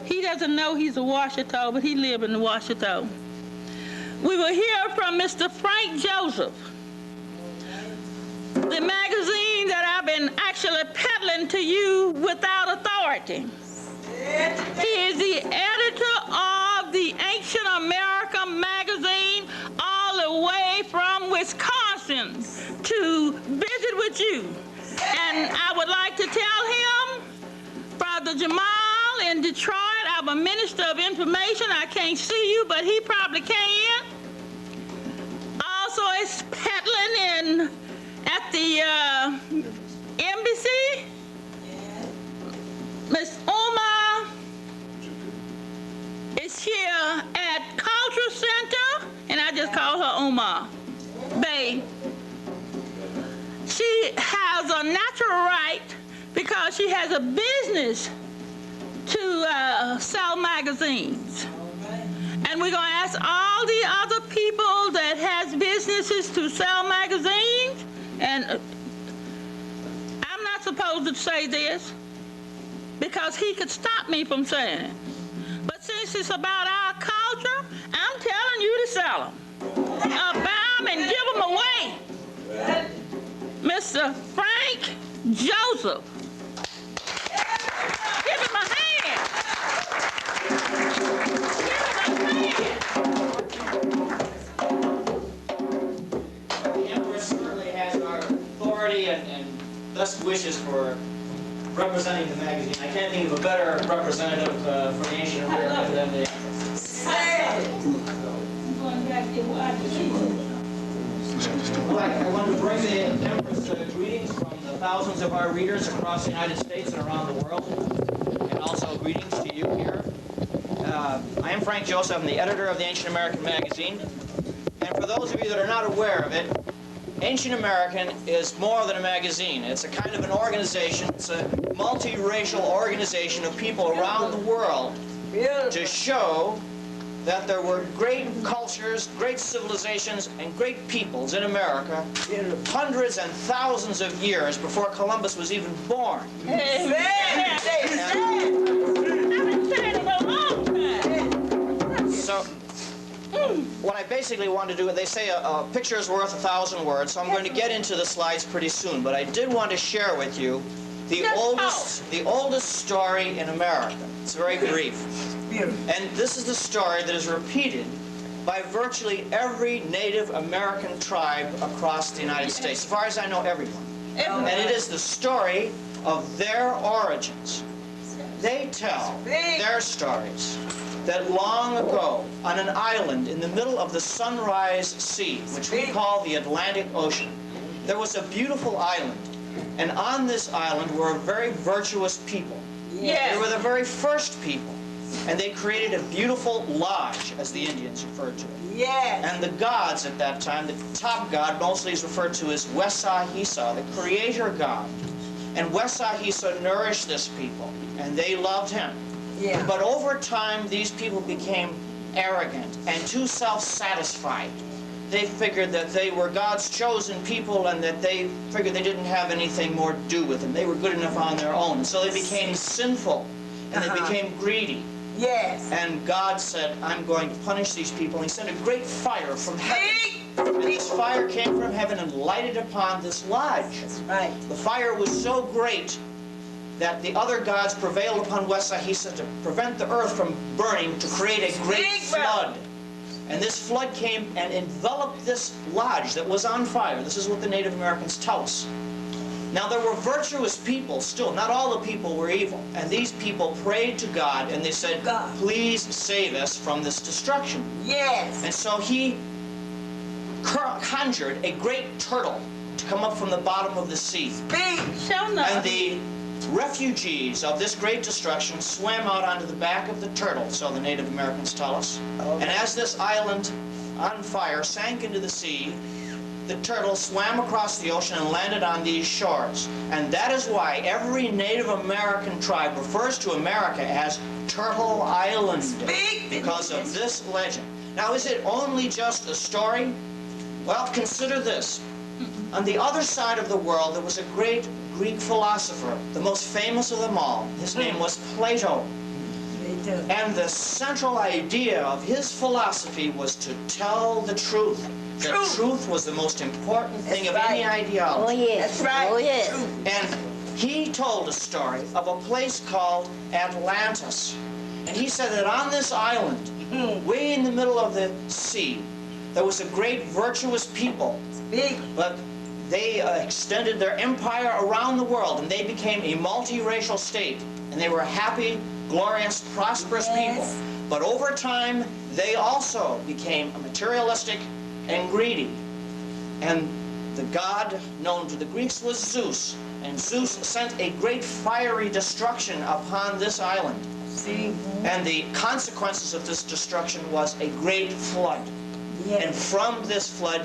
He doesn't know he's a Washitaw, but he lives in Washitaw. We will hear from Mr. Frank Joseph, the magazine that I've been actually peddling to you without authority. He is the editor of the Ancient America magazine, all the way from Wisconsin to visit with you. And I would like to tell him, Brother Jamal in Detroit, I'm a minister of information. I can't see you, but he probably can. Also, it's peddling at the embassy. Miss Oma is here at Cultural Center, and I just call her Oma Bay. She has a natural right because she has a business to sell magazines. And we're going to ask all the other people that has businesses to sell magazines, and I'm not supposed to say this because he could stop me from saying it. But since it's about our culture, I'm telling you to sell them. Buy them and give them away. Mr. Frank Joseph. Give him a hand. The Empress certainly has our authority and best wishes for representing the magazine. I can't think of a better representative for the Ancient American than the Empress. Well, I want to bring the Empress greetings from the thousands of our readers across the United States and around the world, and also greetings to you here. I am Frank Joseph. I'm the editor of the Ancient American magazine. And for those of you that are not aware of it, Ancient American is more than a magazine. It's a kind of an organization. It's a multiracial organization of people around the world to show that there were great cultures, great civilizations, and great peoples in America hundreds and thousands of years before Columbus was even born. So, what I basically want to do, they say a picture is worth 1,000 words, so I'm going to get into the slides pretty soon, but I did want to share with you the oldest story in America. It's very brief. And this is the story that is repeated by virtually every Native American tribe across the United States. As far as I know, everyone. And it is the story of their origins. They tell their stories that long ago, on an island in the middle of the Sunrise Sea, which we call the Atlantic Ocean, there was a beautiful island. And on this island were very virtuous people. They were the very first people. And they created a beautiful lodge, as the Indians referred to it. And the gods at that time, the top god mostly is referred to as Wesahisa, the creator god. And Wesahisa nourished this people, and they loved him. But over time, these people became arrogant and too self-satisfied. They figured that they were God's chosen people and that they figured they didn't have anything more to do with him. They were good enough on their own. So they became sinful, and they became greedy. And God said, I'm going to punish these people. And he sent a great fire from heaven. And this fire came from heaven and lighted upon this lodge. The fire was so great that the other gods prevailed upon Wesahisa to prevent the earth from burning, to create a great flood. And this flood came and enveloped this lodge that was on fire. This is what the Native Americans tell us. Now, there were virtuous people still. Not all the people were evil. And these people prayed to God, and they said, please save us from this destruction. And so he conjured a great turtle to come up from the bottom of the sea. And the refugees of this great destruction swam out onto the back of the turtle, so the Native Americans tell us. And as this island on fire sank into the sea, the turtle swam across the ocean and landed on these shores. And that is why every Native American tribe refers to America as Turtle Island, because of this legend. Now, is it only just a story? Well, consider this. On the other side of the world, there was a great Greek philosopher, the most famous of them all. His name was Plato. And the central idea of his philosophy was to tell the truth. The truth was the most important thing of any ideology. Oh, yes. That's right. Oh, yes. And he told a story of a place called Atlantis. And he said that on this island, way in the middle of the sea, there was a great virtuous people. Big. But they extended their empire around the world, and they became a multiracial state. And they were happy, glorious, prosperous people. But over time, they also became materialistic and greedy. And the god known to the Greeks was Zeus. And Zeus sent a great fiery destruction upon this island. See? And the consequences of this destruction was a great flood. Yes. And from this flood,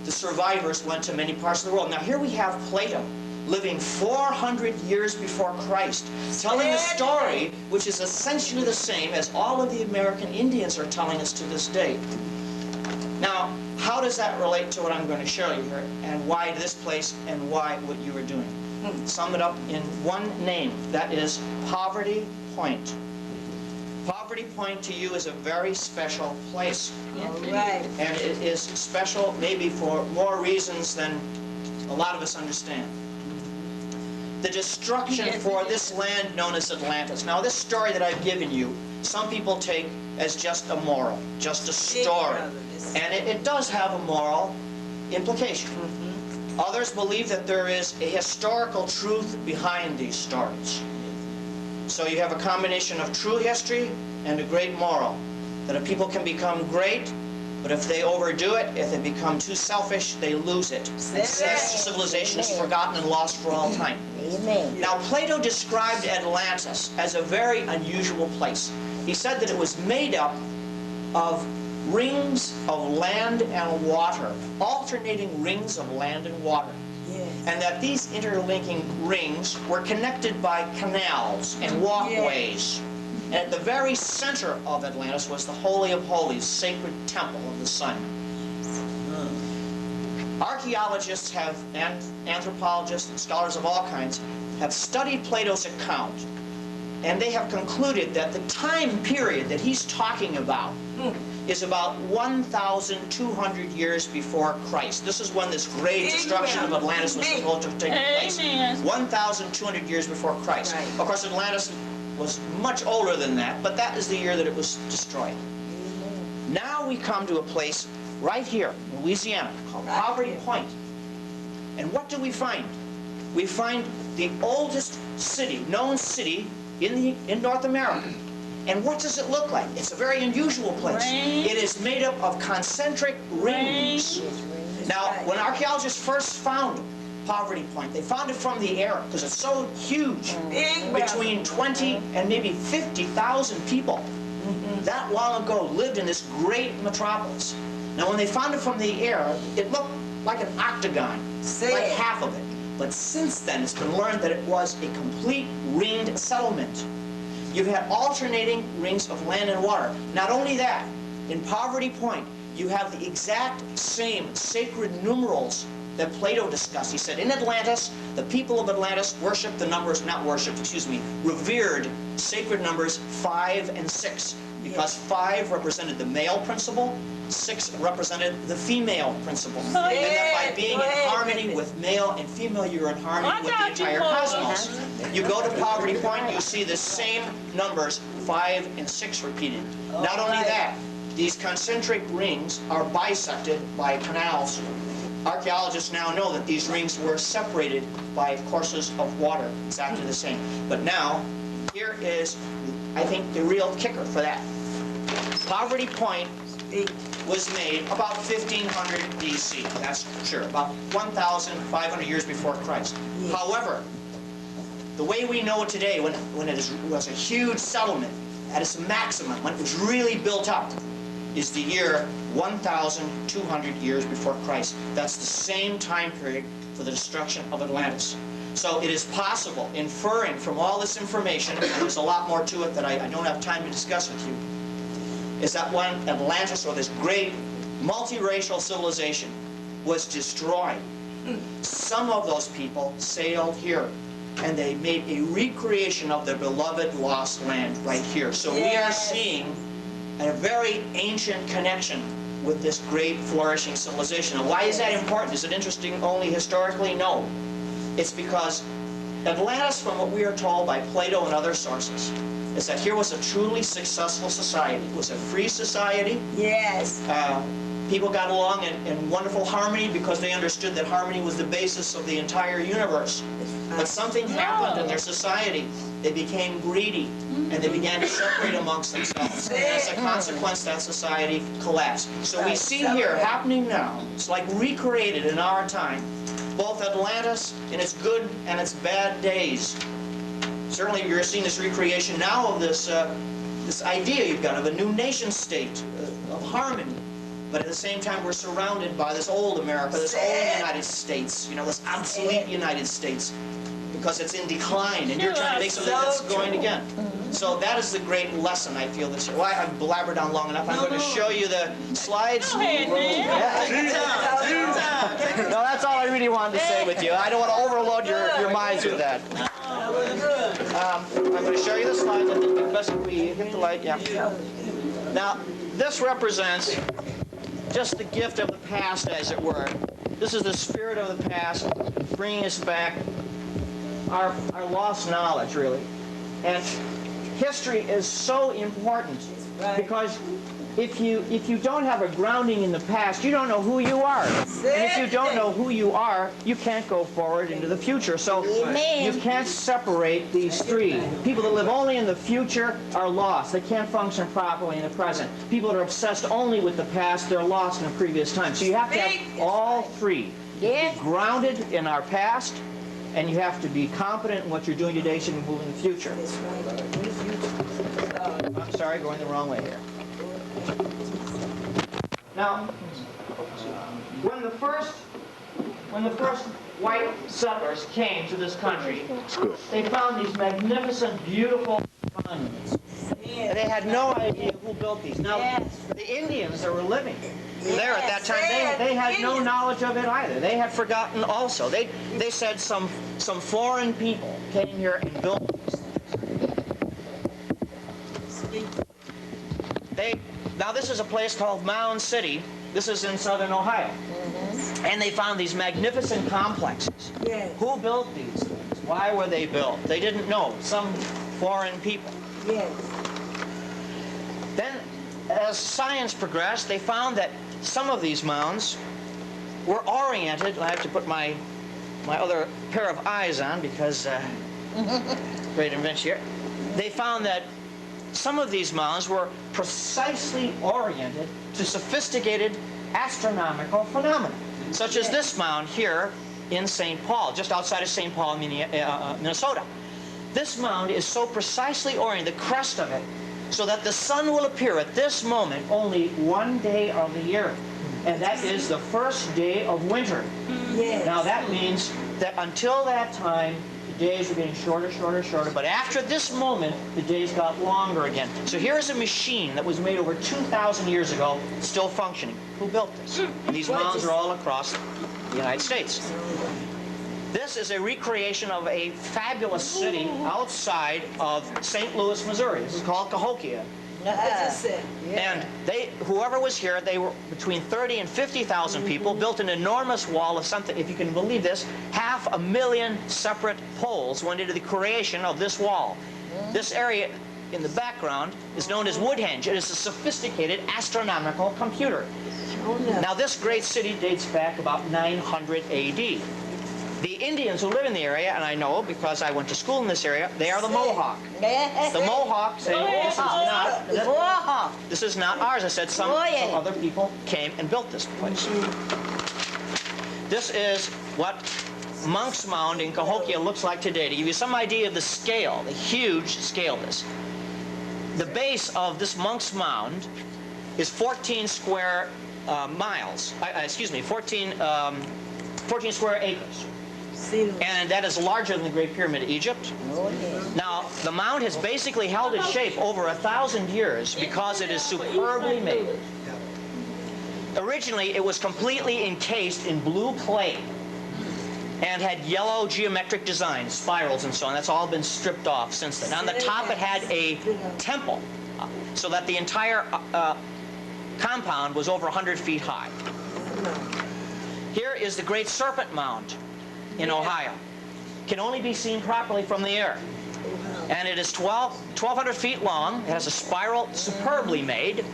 the survivors went to many parts of the world. Now here we have Plato, living 400 years before Christ, telling a story which is essentially the same as all of the American Indians are telling us to this day. Now, how does that relate to what I'm going to show you here, and why this place, and why what you are doing? Sum it up in one name. That is Poverty Point. Poverty Point to you is a very special place. All right. And it is special maybe for more reasons than a lot of us understand. The destruction for this land known as Atlantis. Now this story that I've given you, some people take as just a moral, just a story. And it does have a moral implication. Others believe that there is a historical truth behind these stories. So you have a combination of true history and a great moral. That a people can become great, but if they overdo it, if they become too selfish, they lose it. And civilization is forgotten and lost for all time. Amen. Now Plato described Atlantis as a very unusual place. He said that it was made up of rings of land and water, alternating rings of land and water. And that these interlinking rings were connected by canals and walkways. And at the very center of Atlantis was the Holy of Holies, sacred temple of the sun. Archaeologists have, and anthropologists and scholars of all kinds, have studied Plato's account, and they have concluded that the time period that he's talking about is about 1,200 years before Christ. This is when this great destruction of Atlantis was supposed to take place. 1,200 years before Christ. Of course, Atlantis was much older than that, but that is the year that it was destroyed. Now we come to a place right here in Louisiana called Poverty Point. And what do we find? We find the oldest city, known city in North America. And what does it look like? It's a very unusual place. It is made up of concentric rings. Now, when archaeologists first found Poverty Point, they found it from the air because it's so huge. Between 20 and maybe 50,000 people that long ago lived in this great metropolis. Now, when they found it from the air, it looked like an octagon, like half of it. But since then, it's been learned that it was a complete ringed settlement. You've had alternating rings of land and water. Not only that, in Poverty Point, you have the exact same sacred numerals that Plato discussed. He said, in Atlantis, the people of Atlantis worshipped the numbers, revered sacred numbers 5 and 6. Because 5 represented the male principle, 6 represented the female principle. And that by being in harmony with male and female, you're in harmony with the entire cosmos. You go to Poverty Point, you see the same numbers, 5 and 6 repeated. Not only that, these concentric rings are bisected by canals. Archaeologists now know that these rings were separated by courses of water, exactly the same. But now, here is, I think, the real kicker for that. Poverty Point was made about 1500 BC, that's sure, about 1,500 years before Christ. However, the way we know it today, when it was a huge settlement, at its maximum, when it was really built up, is the year 1,200 years before Christ. That's the same time period for the destruction of Atlantis. So it is possible, inferring from all this information, and there's a lot more to it that I don't have time to discuss with you, is that when Atlantis, or this great multiracial civilization, was destroyed, some of those people sailed here and they made a recreation of their beloved lost land right here. So we are seeing a very ancient connection with this great flourishing civilization. And why is that important? Is it interesting only historically? No. It's because Atlantis, from what we are told by Plato and other sources, is that here was a truly successful society. It was a free society. Yes. People got along in wonderful harmony because they understood that harmony was the basis of the entire universe. But something happened in their society. They became greedy, and they began to separate amongst themselves. And as a consequence, that society collapsed. So we see here, happening now, it's like recreated in our time, both Atlantis in its good and its bad days. Certainly you're seeing this recreation now of this idea you've got of a new nation state, of harmony. But at the same time, we're surrounded by this old America, this old United States, you know, this obsolete United States, because it's in decline, and you're trying to make something that's going again. So that is the great lesson, I feel, this year. Well, I've blabbered on long enough. I'm going to show you the slides. Go ahead, man. No, that's all I really wanted to say with you. I don't want to overload your minds with that. I'm going to show you the slides. I think best if we hit the light. Yeah. Now, this represents just the gift of the past, as it were. This is the spirit of the past, bringing us back our lost knowledge, really. And history is so important because if you don't have a grounding in the past, you don't know who you are. And if you don't know who you are, you can't go forward into the future. So you can't separate these three. People that live only in the future are lost. They can't function properly in the present. People that are obsessed only with the past, they're lost in a previous time. So you have to have all three. Be grounded in our past, and you have to be confident in what you're doing today so you can move in the future. I'm sorry, going the wrong way here. Now, when the first white settlers came to this country, they found these magnificent, beautiful monuments. And they had no idea who built these. Now, the Indians that were living there at that time, they had no knowledge of it either. They had forgotten also. They said some foreign people came here and built these things. Now this is a place called Mound City. This is in southern Ohio. And they found these magnificent complexes. Who built these things? Why were they built? They didn't know. Some foreign people. Then, as science progressed, they found that some of these mounds were oriented. I have to put my other pair of eyes on because great invention here. They found that some of these mounds were precisely oriented to sophisticated astronomical phenomena, such as this mound here in St. Paul, just outside of St. Paul, Minnesota. This mound is so precisely oriented, the crest of it, so that the sun will appear at this moment only one day of the year, and that is the first day of winter. Now that means that until that time, the days are getting shorter, shorter, shorter, but after this moment, the days got longer again. So here is a machine that was made over 2,000 years ago, still functioning. Who built this? And these mounds are all across the United States. This is a recreation of a fabulous city outside of St. Louis, Missouri. This is called Cahokia. And whoever was here, they were between 30 and 50,000 people, built an enormous wall of something, if you can believe this, 500,000 separate poles went into the creation of this wall. This area in the background is known as Woodhenge. It is a sophisticated astronomical computer. Now this great city dates back about 900 AD. The Indians who live in the area, and I know because I went to school in this area, they are the Mohawk. The Mohawk say, this is not ours. I said some other people came and built this place. This is what Monk's Mound in Cahokia looks like today, to give you some idea of the scale, the huge scale of this. The base of this Monk's Mound is 14 square miles. 14 square acres. And that is larger than the Great Pyramid of Egypt. Now, the mound has basically held its shape over 1,000 years because it is superbly made. Originally, it was completely encased in blue clay. and had yellow geometric designs, spirals and so on. That's all been stripped off since then. On the top it had a temple, so that the entire compound was over 100 feet high. Here is the Great Serpent Mound in Ohio. Can only be seen properly from the air. And it is 1,200 feet long. It has a spiral superbly made,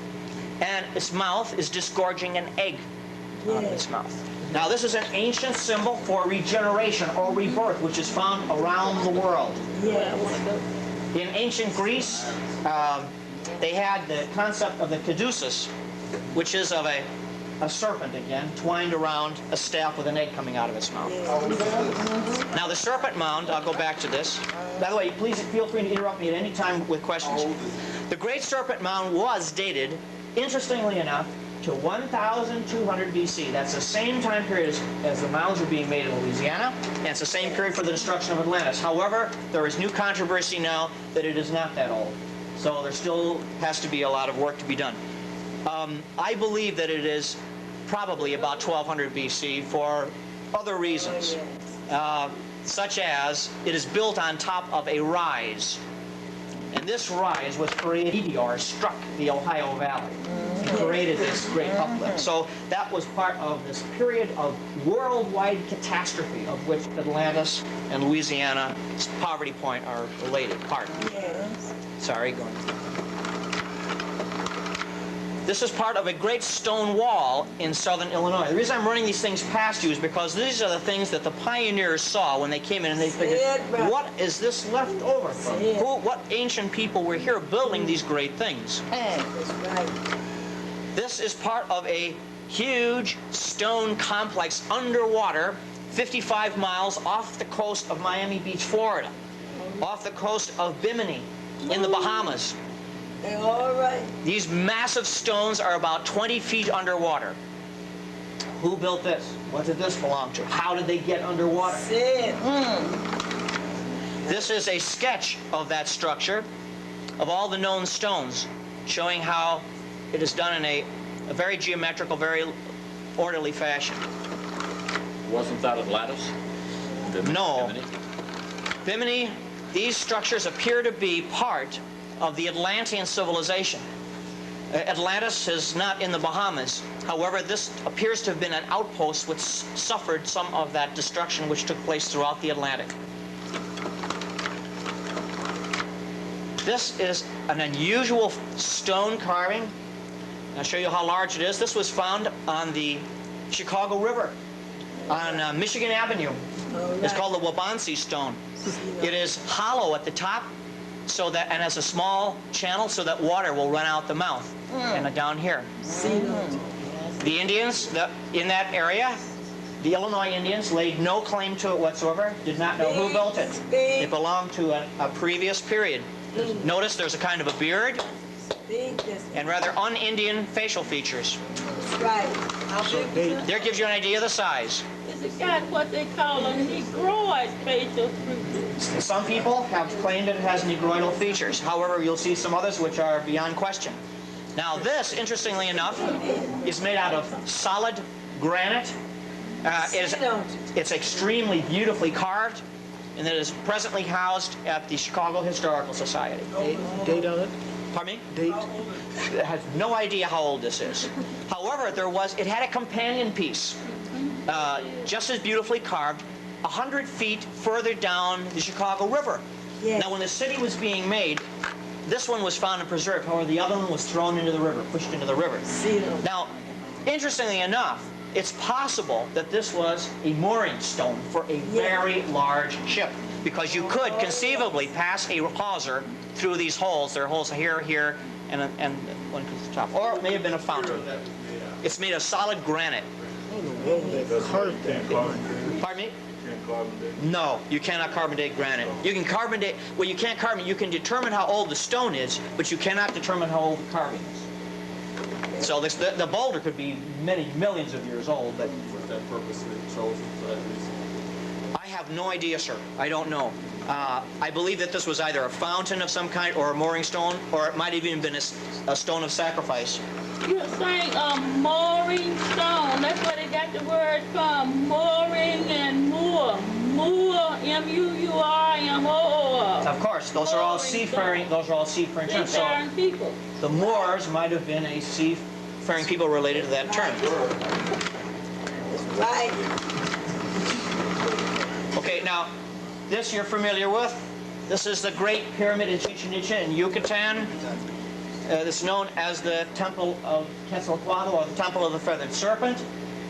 and its mouth is disgorging an egg out of its mouth. Now this is an ancient symbol for regeneration or rebirth, which is found around the world. In ancient Greece, they had the concept of the caduceus, which is of a serpent again, twined around a staff with an egg coming out of its mouth. Now the serpent mound, I'll go back to this. By the way, please feel free to interrupt me at any time with questions. The Great Serpent Mound was dated, interestingly enough, to 1,200 BC. That's the same time period as the mounds were being made in Louisiana, and it's the same period for the destruction of Atlantis. However, there is new controversy now that it is not that old. So there still has to be a lot of work to be done. I believe that it is probably about 1200 BC for other reasons, such as it is built on top of a rise. And this rise was created, a meteor struck the Ohio Valley and created this great uplift. So that was part of this period of worldwide catastrophe of which Atlantis and Louisiana's Poverty Point are related. Pardon. Yes. Sorry, go on. This is part of a great stone wall in southern Illinois. The reason I'm running these things past you is because these are the things that the pioneers saw when they came in and they figured, what is this left over from? What ancient people were here building these great things? This is part of a huge stone complex underwater, 55 miles off the coast of Miami Beach, Florida, off the coast of Bimini in the Bahamas. All right. These massive stones are about 20 feet underwater. Who built this? What did this belong to? How did they get underwater? This is a sketch of that structure, of all the known stones, showing how it is done in a very geometrical, very orderly fashion. Wasn't that Atlantis? No. Bimini? Bimini, these structures appear to be part of the Atlantean civilization. Atlantis is not in the Bahamas. However, this appears to have been an outpost which suffered some of that destruction which took place throughout the Atlantic. This is an unusual stone carving. I'll show you how large it is. This was found on the Chicago River on Michigan Avenue. It's called the Wabansie stone. It is hollow at the top, so that, and has a small channel so that water will run out the mouth and down here. The Indians in that area, the Illinois Indians, laid no claim to it whatsoever, did not know who built it. It belonged to a previous period. Notice there's a kind of a beard and rather un-Indian facial features. There gives you an idea of the size. It's got what they call a negroid facial feature. Some people have claimed that it has negroidal features. However, you'll see some others which are beyond question. Now this, interestingly enough, is made out of solid granite. It's extremely beautifully carved, and it is presently housed at the Chicago Historical Society. Date on it? Pardon me? Date? I have no idea how old this is. However, it had a companion piece, just as beautifully carved, 100 feet further down the Chicago River. Yes. Now, when the city was being made, this one was found and preserved. However, the other one was thrown into the river, pushed into the river. Now, interestingly enough, it's possible that this was a mooring stone for a very large ship, because you could conceivably pass a hawser through these holes. There are holes here, here, and one to the top. Or it may have been a fountain. It's made of solid granite. Pardon me? No, you cannot carbon date granite. You can carbon date, well, you can't carbon, you can determine how old the stone is, but you cannot determine how old the carving is. So the boulder could be many millions of years old, but was that purposely chosen for that reason? I have no idea, sir. I don't know. I believe that this was either a fountain of some kind or a mooring stone, or it might have even been a stone of sacrifice. You're saying a mooring stone. That's where they got the word from. Mooring and moor. Moor, M-U-U-R-M-O-R. Of course, those are all seafaring. Those are all seafaring terms. So Seafaring people. the Moors might have been a seafaring people related to that term. Right. Okay, now this you're familiar with. This is the Great Pyramid in Chichen Itza in Yucatan. It's known as the Temple of Quetzalcoatl, or the Temple of the Feathered Serpent.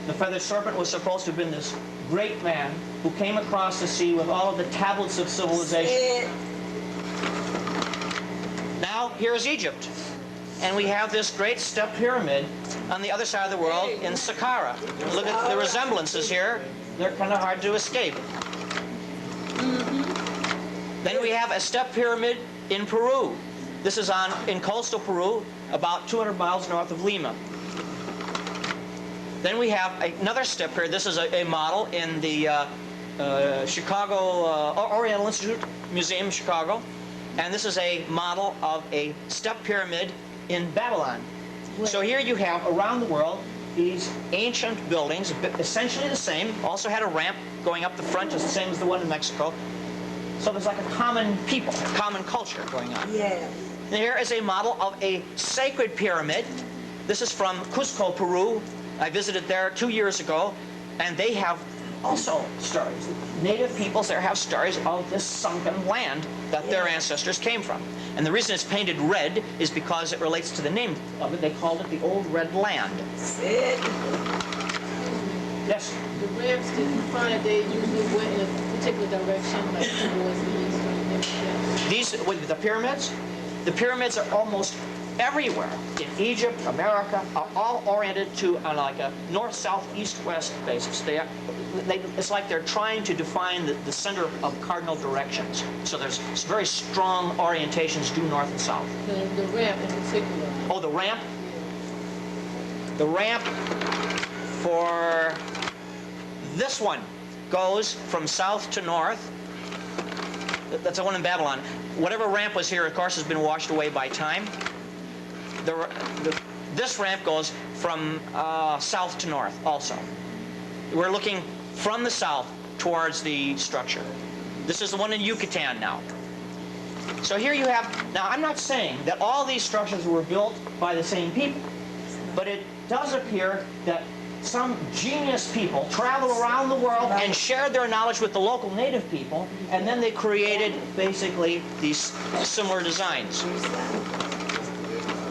The Feathered Serpent was supposed to have been this great man who came across the sea with all of the tablets of civilization. Now, here's Egypt. And we have this great step pyramid on the other side of the world in Saqqara. Look at the resemblances here. They're kind of hard to escape. Then we have a step pyramid in Peru. This is in coastal Peru, about 200 miles north of Lima. Then we have another step pyramid. This is a model in the Chicago Oriental Institute Museum, Chicago. And this is a model of a step pyramid in Babylon. So here you have, around the world, these ancient buildings, essentially the same, also had a ramp going up the front, just the same as the one in Mexico. So there's like a common people, a common culture going on. Yeah. And here is a model of a sacred pyramid. This is from Cusco, Peru. I visited there 2 years ago, and they have also stories. Native peoples there have stories of this sunken land that their ancestors came from. And the reason it's painted red is because it relates to the name of it. They called it the Old Red Land. Yes? The ramps didn't find they usually went in a particular direction, like towards the east or anything. These, with the pyramids are almost everywhere in Egypt, America, are all oriented to like a north, south, east, west basis. It's like they're trying to define the center of cardinal directions. So there's very strong orientations due north and south. The ramp in particular. Oh, the ramp? The ramp for this one goes from south to north. That's the one in Babylon. Whatever ramp was here, of course, has been washed away by time. This ramp goes from south to north also. We're looking from the south towards the structure. This is the one in Yucatan now. So here you have, now I'm not saying that all these structures were built by the same people, but it does appear that some genius people traveled around the world and shared their knowledge with the local native people, and then they created basically these similar designs.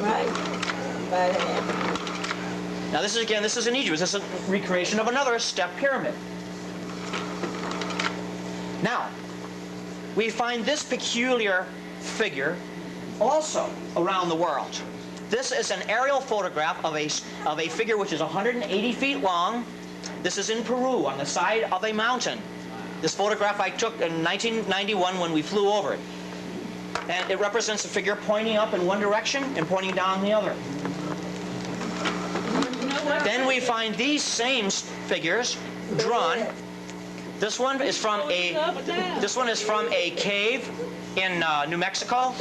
Right. Now this is in Egypt. This is a recreation of another step pyramid. Now, we find this peculiar figure also around the world. This is an aerial photograph of a figure which is 180 feet long. This is in Peru on the side of a mountain. This photograph I took in 1991 when we flew over it. And it represents a figure pointing up in one direction and pointing down the other. Then we find these same figures drawn. This one is from a cave in New Mexico.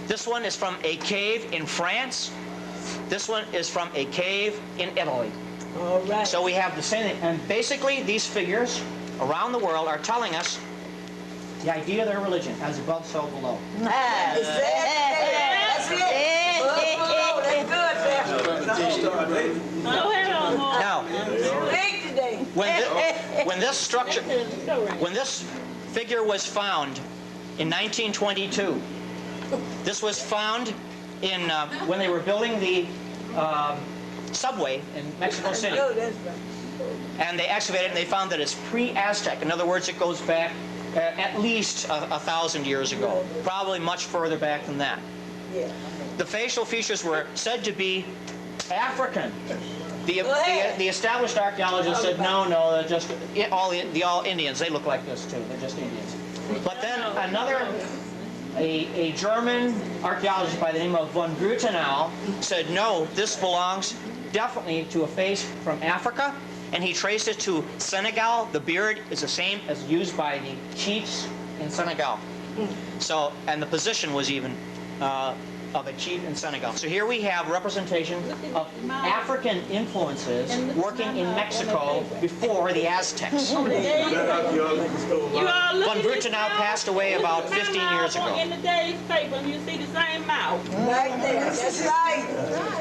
This one is from a cave in France. This one is from a cave in Italy. All right. So we have the same thing. And basically these figures around the world are telling us the idea of their religion, as above, so below. That's it. That's good. Now, Big today. when this figure was found in 1922, this was found in when they were building the subway in Mexico City. Oh, that's right. And they excavated it and they found that it's pre-Aztec. In other words, it goes back at least 1,000 years ago, probably much further back than that. Yeah. The facial features were said to be African. The established archaeologists said, no, they're just all Indians. They look like this too. They're just Indians. But then a German archaeologist by the name of von Grutenau said, no, this belongs definitely to a face from Africa, and he traced it to Senegal. The beard is the same as used by the chiefs in Senegal. So, and the position was even of a chief in Senegal. So here we have representation of African influences working in Mexico before the Aztecs. You all look Von at this Brutenau mouth. passed away about 15 years ago. In the day's paper, and you see the same mouth. Right there. That's right.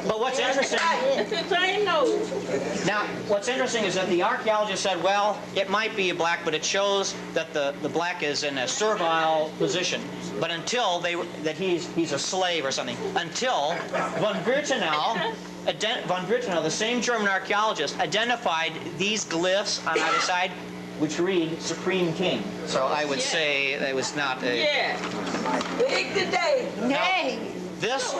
But what's interesting, It's the same nose. now, what's interesting is that the archaeologist said, well, it might be a black, but it shows that the black is in a servile position. But until that he's a slave or something, until Von Brutenau, the same German archaeologist, identified these glyphs on either side, which read Supreme King. So I would say it was not a... Yeah. Big today. Hey. This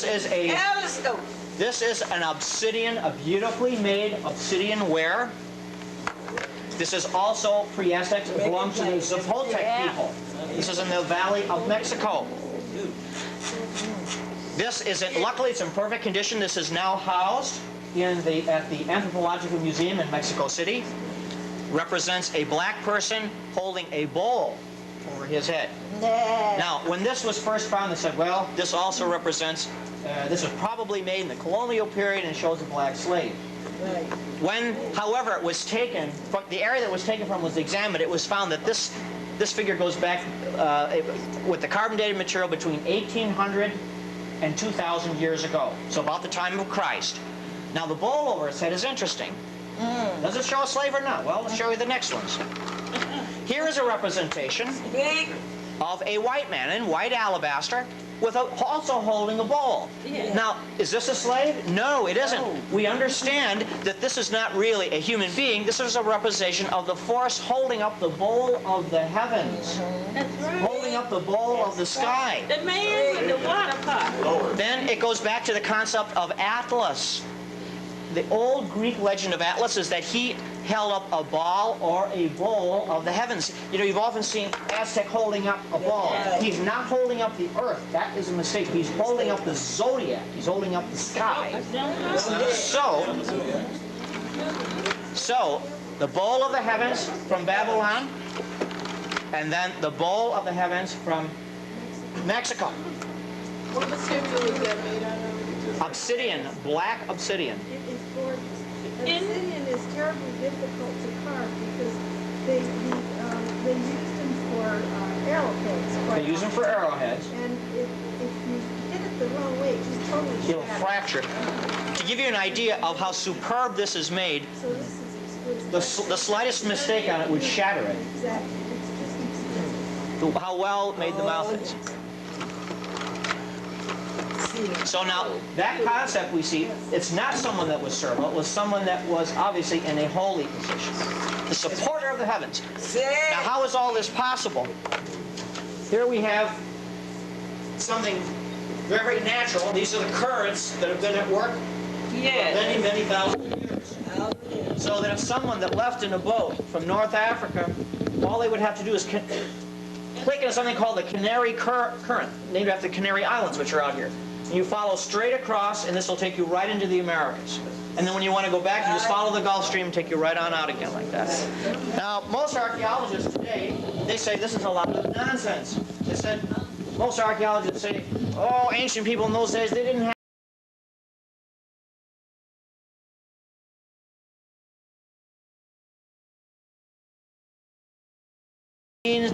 is a... Telescope. This is an obsidian, a beautifully made obsidian ware. This is also pre-Aztec. It belongs to the Zapotec people. This is in the Valley of Mexico. This is, luckily it's in perfect condition. This is now housed at the Anthropological Museum in Mexico City. Represents a black person holding a bowl over his head. Now, when this was first found, they said, well, this also represents, this was probably made in the colonial period and shows a black slave. Right. When, however, it was taken, the area that it was taken from was examined, it was found that this figure goes back with the carbon dated material between 1800 and 2,000 years ago, so about the time of Christ. Now the bowl over its head is interesting. Does it show a slave or not? Well, let's show you the next ones. Here is a representation Big. of a white man in white alabaster with also holding a bowl. Yeah. Now, is this a slave? No, it isn't. We understand that this is not really a human being. This is a representation of the force holding up the bowl of the heavens, That's right. holding up the bowl of the sky. The man with the water pot. Then it goes back to the concept of Atlas. The old Greek legend of Atlas is that he held up a ball or a bowl of the heavens. You know, you've often seen Aztec holding up a ball. He's not holding up the earth. That is a mistake. He's holding up the zodiac. He's holding up the sky. So the bowl of the heavens from Babylon, and then the bowl of the heavens from Mexico. What material is that made out of? Obsidian, black obsidian. It is gorgeous. Obsidian is terribly difficult to carve because they use them for arrowheads. They use them for arrowheads. And if you hit it the wrong way, it just totally It'll shatters. fracture. To give you an idea of how superb this is made, So this is exquisite. the slightest mistake on it would shatter it. Exactly. It's just exquisite. How well made the mouth is. So now, that concept we see, it's not someone that was servile, it was someone that was obviously in a holy position. The supporter of the heavens. Now, how is all this possible? Here we have something very natural. These are the currents that have been at work for many, many thousand years. So that if someone that left in a boat from North Africa, all they would have to do is click into something called the Canary Current, named after the Canary Islands, which are out here. And you follow straight across, and this will take you right into the Americas. And then when you want to go back, you just follow the Gulf Stream and take you right on out again like that. Now, most archaeologists today, they say this is a lot of nonsense. They said, most archaeologists say, oh, ancient people in those days, they didn't have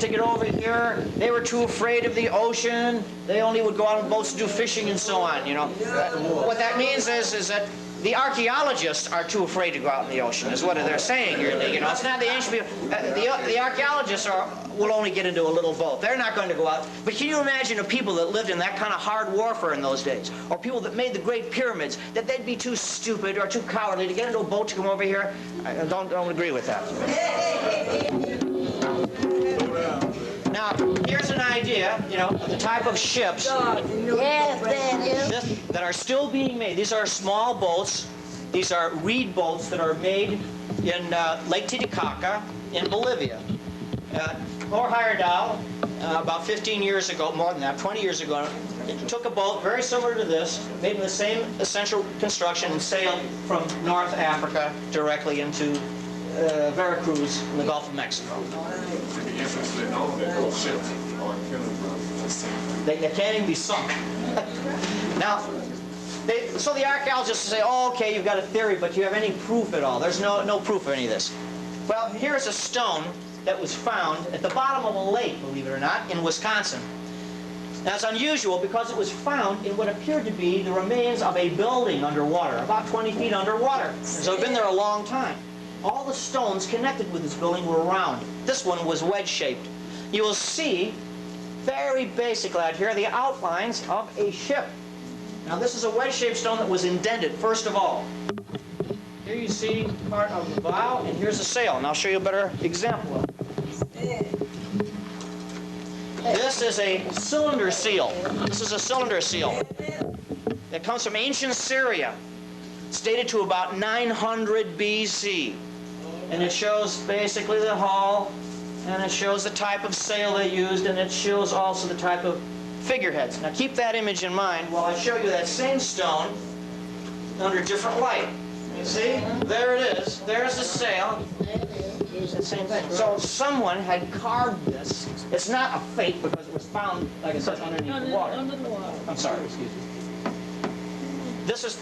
to get over here. They were too afraid of the ocean. They only would go out on boats to do fishing and so on, you know. What that means is that the archaeologists are too afraid to go out in the ocean, is what they're saying here. You know, it's not the ancient people. The archaeologists will only get into a little boat. They're not going to go out. But can you imagine a people that lived in that kind of hard warfare in those days, or people that made the Great Pyramids, that they'd be too stupid or too cowardly to get into a boat to come over here? I don't agree with that. Now, here's an idea, you know, of the type of ships that are still being made. These are small boats. These are reed boats that are made in Lake Titicaca in Bolivia. Thor Heyerdahl, about 15 years ago, more than that, 20 years ago, took a boat very similar to this, made in the same essential construction, and sailed from North Africa directly into Veracruz in the Gulf of Mexico. They can't even be sunk. Now, so the archaeologists say, oh, okay, you've got a theory, but do you have any proof at all? There's no proof of any of this. Well, here's a stone that was found at the bottom of a lake, believe it or not, in Wisconsin. Now, it's unusual because it was found in what appeared to be the remains of a building underwater, about 20 feet underwater. And so it's been there a long time. All the stones connected with this building were round. This one was wedge-shaped. You will see, very basically out here, the outlines of a ship. Now, this is a wedge-shaped stone that was indented, first of all. Here you see part of the bow, and here's the sail. And I'll show you a better example of it. This is a cylinder seal. This is a cylinder seal that comes from ancient Syria. It's dated to about 900 BC. And it shows basically the hull, and it shows the type of sail they used, and it shows also the type of figureheads. Now keep that image in mind while I show you that same stone under different light. You see? There it is. There's the sail. It's the same thing. So someone had carved this. It's not a fake because it was found, like I said, underneath the water. Under the water. I'm sorry, excuse me. This is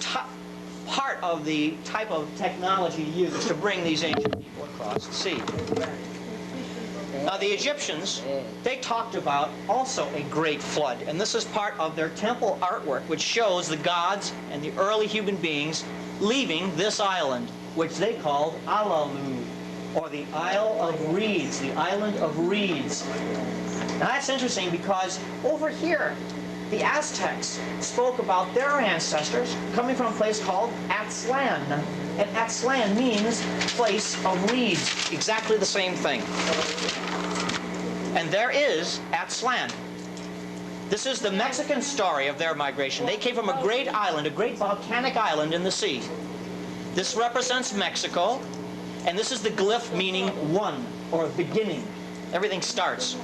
part of the type of technology used to bring these ancient people across the sea. Now the Egyptians, they talked about also a great flood, and this is part of their temple artwork, which shows the gods and the early human beings leaving this island, which they called Alalu, or the Isle of Reeds, the Island of Reeds. Now that's interesting because over here, the Aztecs spoke about their ancestors coming from a place called Aztlan. And Aztlan means place of reeds, exactly the same thing. And there is Aztlan. This is the Mexican story of their migration. They came from a great island, a great volcanic island in the sea. This represents Mexico, and this is the glyph meaning one, or beginning. Everything starts.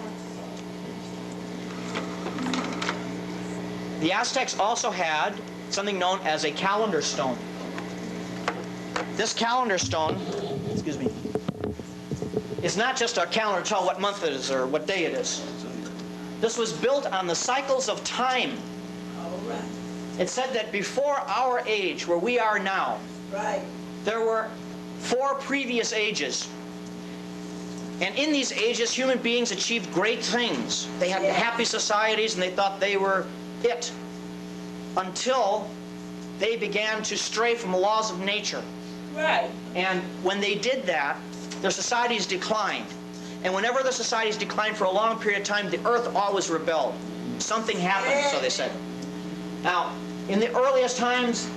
The Aztecs also had something known as a calendar stone. This calendar stone, excuse me, is not just a calendar to tell what month it is or what day it is. This was built on the cycles of time. It said that before our age, where we are now, there were 4 previous ages. And in these ages, human beings achieved great things. They had happy societies, and they thought they were it, until they began to stray from the laws of nature. And when they did that, their societies declined. And whenever the societies declined for a long period of time, the earth always rebelled. Something happened, so they said. Now, in the earliest times,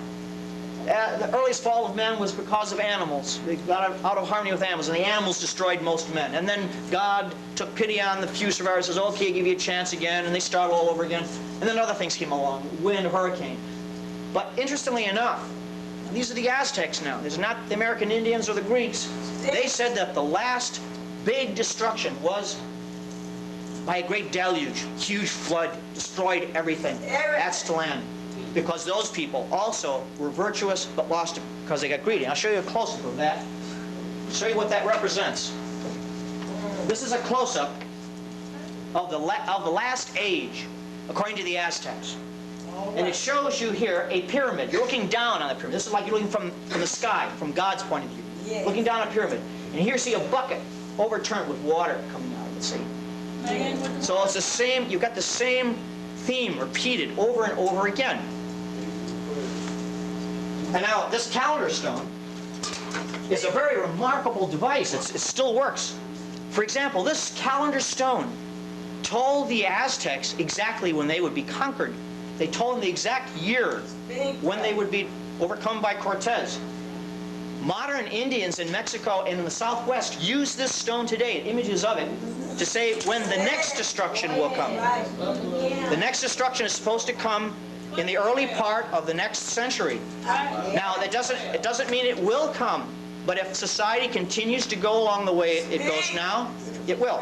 the earliest fall of men was because of animals. They got out of harmony with animals, and the animals destroyed most men. And then God took pity on the few survivors, says, okay, give you a chance again, and they start all over again. And then other things came along, wind, hurricane. But interestingly enough, these are the Aztecs now. These are not the American Indians or the Greeks. They said that the last big destruction was by a great deluge. Huge flood, destroyed everything. That's the land. Because those people also were virtuous, but lost it because they got greedy. I'll show you a close-up of that. Show you what that represents. This is a close-up of the last age, according to the Aztecs. And it shows you here a pyramid. You're looking down on the pyramid. This is like you're looking from the sky, from God's point of view. Looking down on a pyramid. And here you see a bucket overturned with water coming out of the sea. So it's the same, you've got the same theme repeated over and over again. And now this calendar stone is a very remarkable device. It still works. For example, this calendar stone told the Aztecs exactly when they would be conquered. They told them the exact year when they would be overcome by Cortez. Modern Indians in Mexico and in the Southwest use this stone today, images of it, to say when the next destruction will come. The next destruction is supposed to come in the early part of the next century. Now, it doesn't mean it will come, but if society continues to go along the way it goes now, It will.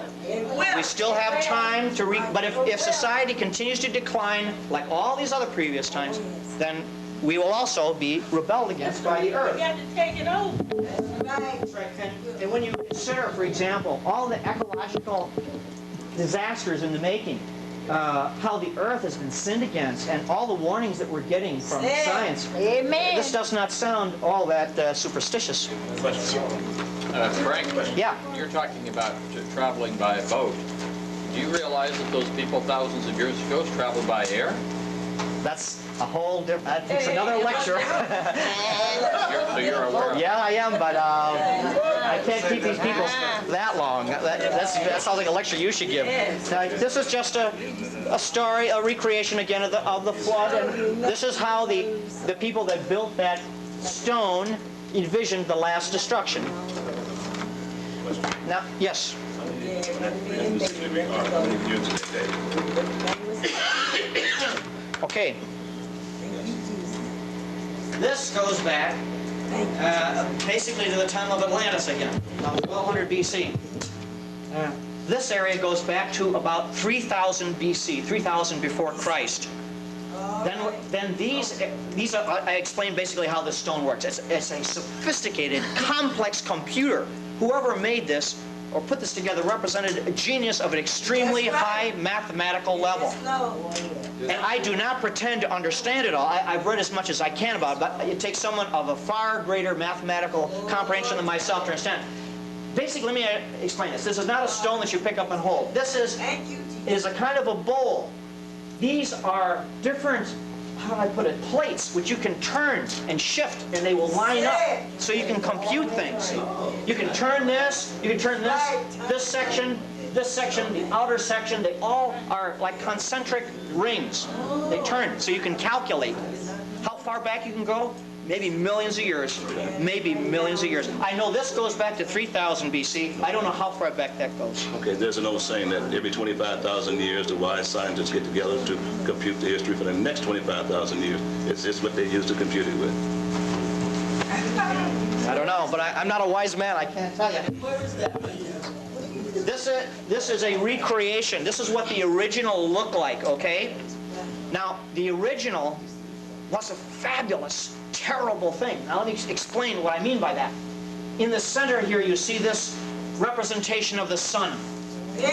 We still have time to but if society continues to decline like all these other previous times, then we will also be rebelled against by the earth. We got to take it over. That's right. And when you consider, for example, all the ecological disasters in the making, how the earth has been sinned against, and all the warnings that we're getting from science, this does not sound all that superstitious. Frank, Yeah. you're talking about traveling by boat. Do you realize that those people thousands of years ago traveled by air? That's a whole different, it's another lecture. So you're aware of it? Yeah, I am, but I can't keep these people that long. That sounds like a lecture you should give. This is just a story, a recreation again of the flood, and this is how the people that built that stone envisioned the last destruction. Now, yes. Okay. This goes back basically to the time of Atlantis again, about 1200 BC. This area goes back to about 3000 BC, 3000 before Christ. Then these are, I explained basically how this stone works. It's a sophisticated, complex computer. Whoever made this or put this together represented a genius of an extremely high mathematical level. And I do not pretend to understand it all. I've read as much as I can about it, but it takes someone of a far greater mathematical comprehension than myself to understand. Basically, let me explain this. This is not a stone that you pick up and hold. This is a kind of a bowl. These are different, how do I put it, plates which you can turn and shift, and they will line up so you can compute things. You can turn this, this section, the outer section. They all are like concentric rings. They turn so you can calculate how far back you can go. Maybe millions of years. Maybe millions of years. I know this goes back to 3000 BC. I don't know how far back that goes. Okay, there's an old saying that every 25,000 years the wise scientists get together to compute the history for the next 25,000 years. It's what they use to compute it with. I don't know, but I'm not a wise man. I can't tell you. Where is that? This is a recreation. This is what the original looked like, okay? Now, the original was a fabulous, terrible thing. Now let me explain what I mean by that. In the center here you see this representation of the sun.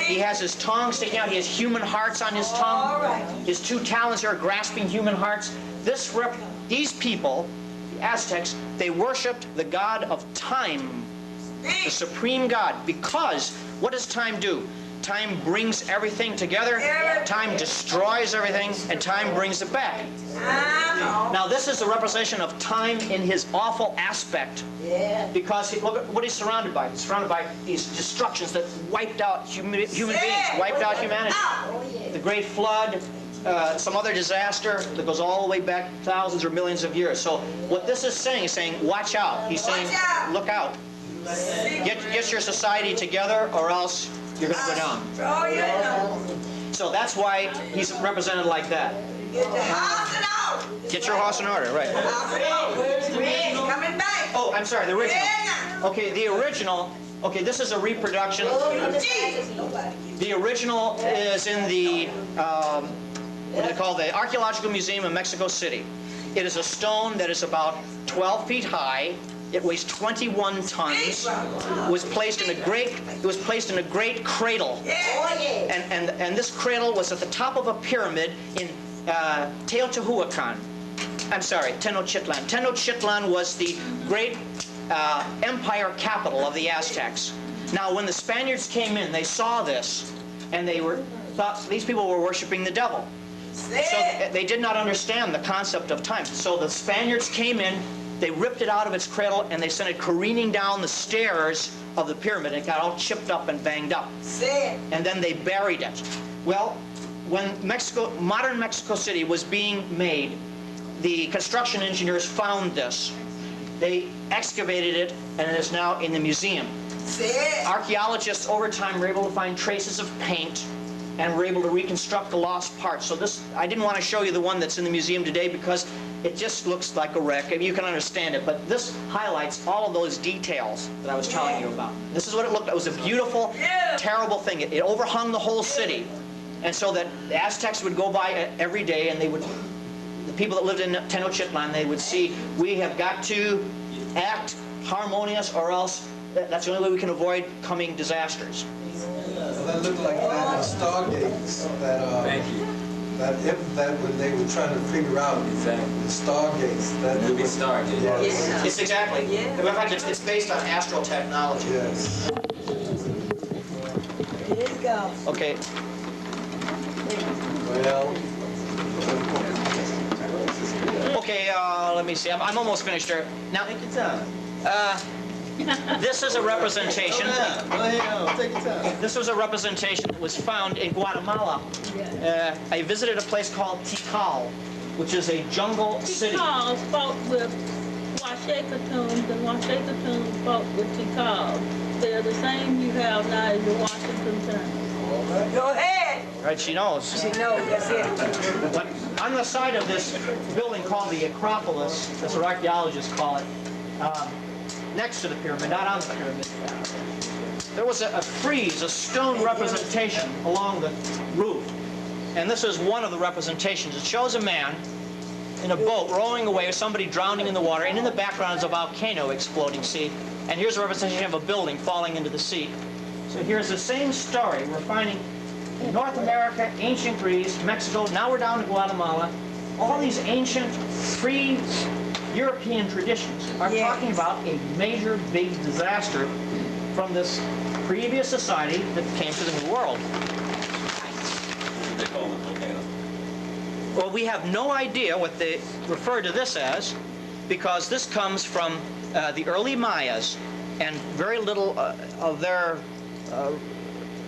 He has his tongue sticking out. He has human hearts on his tongue. His two talons here are grasping human hearts. These people, the Aztecs, they worshipped the god of time, the supreme god, because what does time do? Time brings everything together, time destroys everything, and time brings it back. Now this is a representation of time in his awful aspect, because look at what he's surrounded by. He's surrounded by these destructions that wiped out human beings, wiped out humanity. The Great Flood, some other disaster that goes all the way back thousands or millions of years. So what this is saying, watch out. He's saying, look out. Get your society together, or else you're going to go down. So that's why he's represented like that. Get your house in order, right. Oh, I'm sorry, the original. Okay, the original, okay, this is a reproduction. The original is in the, what do they call, the Archaeological Museum in Mexico City. It is a stone that is about 12 feet high. It weighs 21 tons. It was placed in a great cradle. And this cradle was at the top of a pyramid in Teotihuacan. I'm sorry, Tenochtitlan. Tenochtitlan was the great empire capital of the Aztecs. Now, when the Spaniards came in, they saw this, and they thought these people were worshiping the devil. So they did not understand the concept of time. So the Spaniards came in, they ripped it out of its cradle, and they sent it careening down the stairs of the pyramid. It got all chipped up and banged up. And then they buried it. Well, when modern Mexico City was being made, the construction engineers found this. They excavated it, and it is now in the museum. Archaeologists over time were able to find traces of paint, and we're able to reconstruct the lost parts. So this, I didn't want to show you the one that's in the museum today because it just looks like a wreck. I mean, you can understand it, but this highlights all of those details that I was telling you about. This is what it looked like. It was a beautiful, terrible thing. It overhung the whole city. And so that the Aztecs would go by every day, and they would, the people that lived in Tenochtitlan, they would see, we have got to act harmonious, or else that's the only way we can avoid coming disasters. Well, that looked like that stargates that when they were trying to figure out the stargates. That movie Stargate. Yes. It's exactly. Yeah. In fact, it's based on astral technology. Yes. Here you go. Okay. Well. Okay. Let me see. I'm almost finished here. Now, Take your time. This is a representation. Go ahead, take your time. This was a representation that was found in Guatemala. I visited a place called Tikal, which is a jungle city. Tikal fought with Washitaw, and Washitaw fought with Tikal. They're the same you have now as the Washington Terms. Go ahead. Right, she knows. She knows, that's it. But on the side of this building called the Acropolis, that's what archaeologists call it, next to the pyramid, not on the pyramid, there was a frieze, a stone representation along the roof. And this is one of the representations. It shows a man in a boat rowing away with somebody drowning in the water, and in the background is a volcano exploding, see? And here's a representation of a building falling into the sea. So here's the same story. We're finding in North America, ancient Greece, Mexico, now we're down to Guatemala. All these ancient, pre-European traditions are talking about a major, big disaster from this previous society that came to the New World. They call it volcano. Well, we have no idea what they refer to this as, because this comes from the early Mayas, and very little of their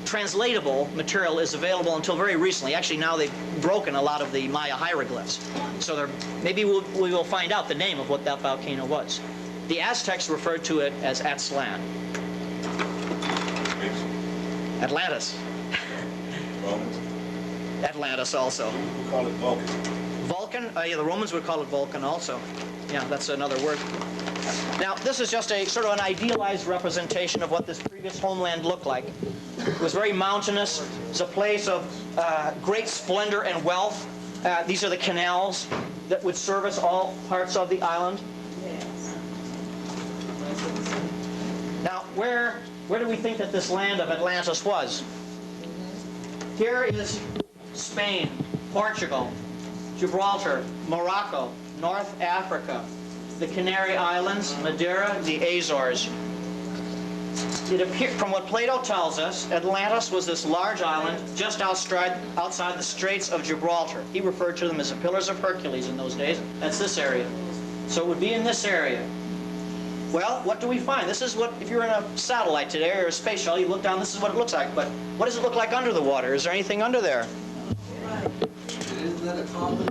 translatable material is available until very recently. Actually, now they've broken a lot of the Maya hieroglyphs. So maybe we will find out the name of what that volcano was. The Aztecs referred to it as Aztlan. Atlantis. Romans. Atlantis also. We call it Vulcan. Vulcan? Yeah, the Romans would call it Vulcan also. Yeah, that's another word. Now, this is just a sort of an idealized representation of what this previous homeland looked like. It was very mountainous. It was a place of great splendor and wealth. These are the canals that would service all parts of the island. Now, where do we think that this land of Atlantis was? Here is Spain, Portugal, Gibraltar, Morocco, North Africa, the Canary Islands, Madeira, the Azores. It appeared, from what Plato tells us, Atlantis was this large island just outside the Straits of Gibraltar. He referred to them as the Pillars of Hercules in those days. That's this area. So it would be in this area. Well, what do we find? This is what, if you're in a satellite today or a space shuttle, you look down, this is what it looks like. But what does it look like under the water? Is there anything under there? Isn't that a common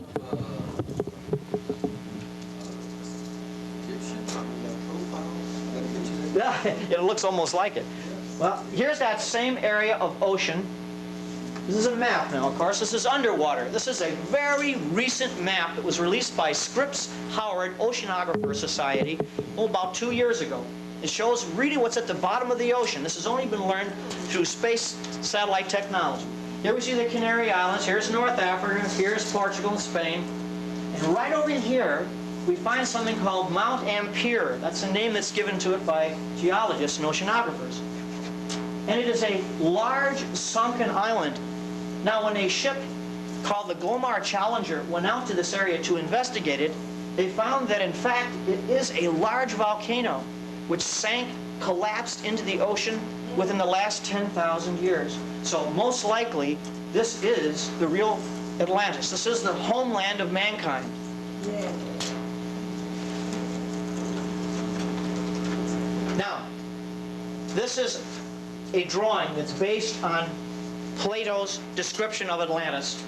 Egyptian profile? Yeah, it looks almost like it. Well, here's that same area of ocean. This is a map now, of course. This is underwater. This is a very recent map that was released by Scripps Howard Oceanographer Society about 2 years ago. It shows really what's at the bottom of the ocean. This has only been learned through space satellite technology. Here we see the Canary Islands. Here's North Africa. Here's Portugal and Spain. And right over here, we find something called Mount Ampere. That's a name that's given to it by geologists and oceanographers. And it is a large sunken island. Now, when a ship called the Glomar Challenger went out to this area to investigate it, they found that, in fact, it is a large volcano which sank, collapsed into the ocean within the last 10,000 years. So, most likely, this is the real Atlantis. This is the homeland of mankind. Yeah. Now, this is a drawing that's based on Plato's description of Atlantis.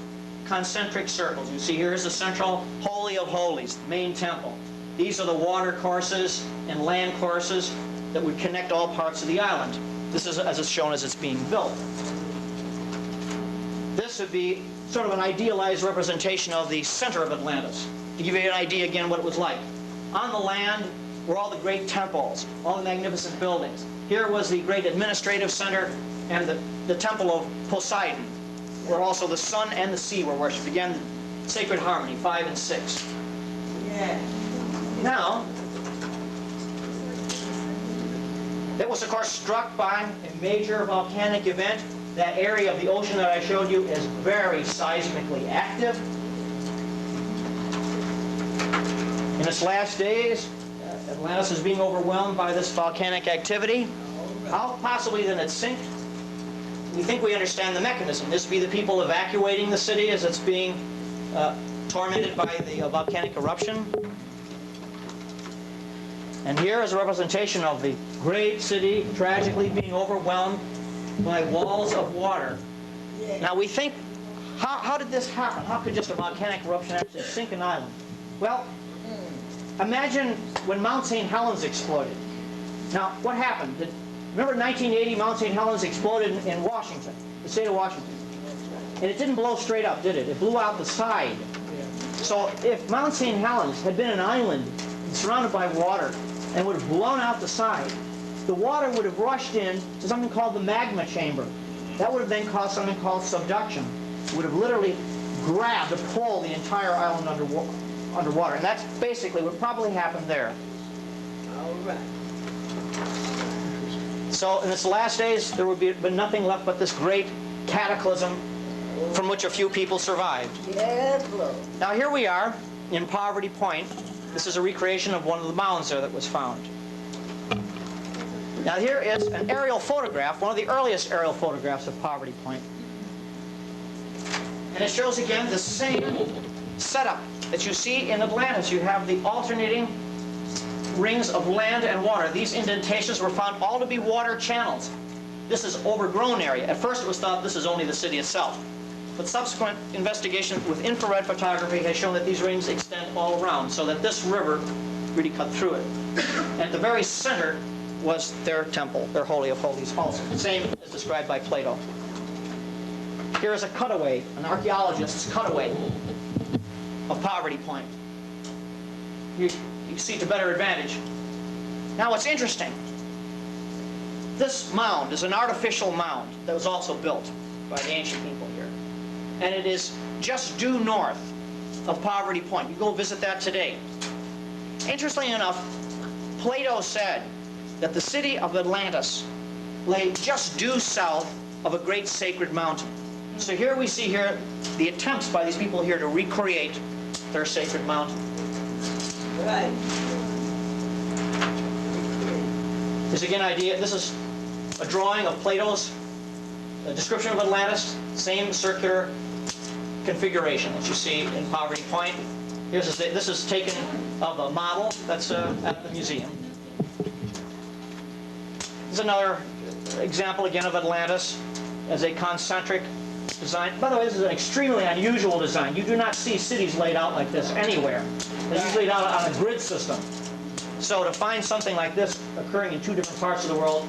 Concentric circles. You see, here's the central Holy of Holies, the main temple. These are the water courses and land courses that would connect all parts of the island. This is as it's shown as it's being built. this would be sort of an idealized representation of the center of Atlantis. To give you an idea again what it was like. On the land were all the great temples, all the magnificent buildings. Here was the great administrative center and the temple of Poseidon, where also the sun and the sea were worshipped. Again, sacred harmony, 5 and 6. Yeah. Now, it was of course struck by a major volcanic event. That area of the ocean that I showed you is very seismically active. In its last days, Atlantis is being overwhelmed by this volcanic activity. How possibly then it sink? We think we understand the mechanism. This would be the people evacuating the city as it's being tormented by the volcanic eruption. And here is a representation of the great city tragically being overwhelmed by walls of water. Yeah. Now we think, how did this happen? How could just a volcanic eruption actually sink an island? Well, imagine when Mount St. Helens exploded. Now, what happened? Remember in 1980, Mount St. Helens exploded in Washington, the state of Washington. And it didn't blow straight up, did it? It blew out the side. So if Mount St. Helens had been an island surrounded by water and would have blown out the side, the water would have rushed in to something called the magma chamber. That would have then caused something called subduction. It would have literally grabbed or pulled the entire island underwater. And that's basically what probably happened there. All right. So in its last days, there would be nothing left but this great cataclysm from which a few people survived. Yes, Lord. Now here we are in Poverty Point. This is a recreation of one of the mounds there that was found. Now here is an aerial photograph, one of the earliest aerial photographs of Poverty Point. And it shows again the same setup that you see in Atlantis. You have the alternating rings of land and water. These indentations were found all to be water channels. This is overgrown area. At first it was thought this is only the city itself. But subsequent investigation with infrared photography has shown that these rings extend all around, so that this river really cut through it. And at the very center was their temple, their Holy of Holies also. Same as described by Plato. Here is a cutaway, an archaeologist's cutaway of Poverty Point. You see to better advantage. Now what's interesting, this mound is an artificial mound that was also built by the ancient people here. And it is just due north of Poverty Point. You go visit that today. Interestingly enough, Plato said that the city of Atlantis lay just due south of a great sacred mountain. So here we see here the attempts by these people here to recreate their sacred mountain. Right. This again idea, this is a drawing of Plato's description of Atlantis, same circular configuration that you see in Poverty Point. This is taken of a model that's at the museum. Here's another example again of Atlantis as a concentric design. By the way, this is an extremely unusual design. You do not see cities laid out like this anywhere. They're usually laid out on a grid system. So to find something like this occurring in two different parts of the world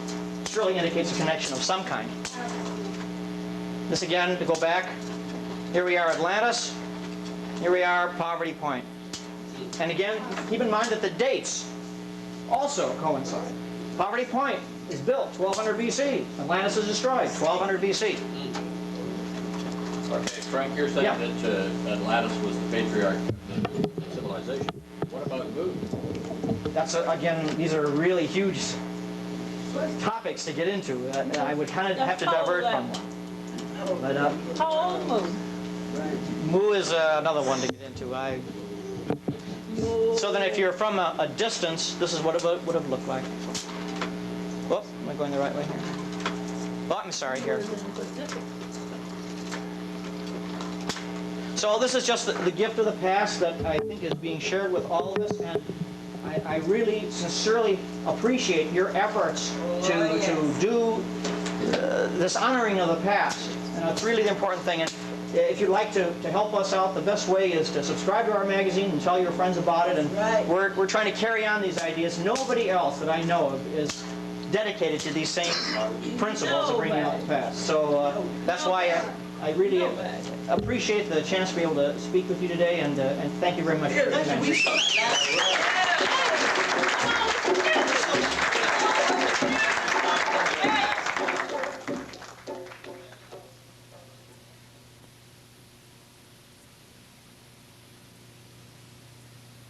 surely indicates a connection of some kind. This again, to go back, here we are Atlantis, here we are Poverty Point. And again, keep in mind that the dates also coincide. Poverty Point is built 1200 BC. Atlantis is destroyed 1200 BC. Okay, Frank, you're saying that Atlantis was the patriarch of civilization. What about Mu? That's, again, these are really huge topics to get into. I would kind of have to divert from them. But, How old Mu? Mu is another one to get into. So then if you're from a distance, this is what it would have looked like. Whoop, am I going the right way here? Oh, I'm sorry, here. So this is just the gift of the past that I think is being shared with all of us, and I really sincerely appreciate your efforts to do this honoring of the past. And it's really the important thing. And if you'd like to help us out, the best way is to subscribe to our magazine and tell your friends about it. And we're trying to carry on these ideas. Nobody else that I know of is dedicated to these same principles of bringing out the past. So that's why I really appreciate the chance to be able to speak with you today, and thank you very much for your attention.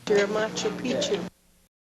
Machu Picchu.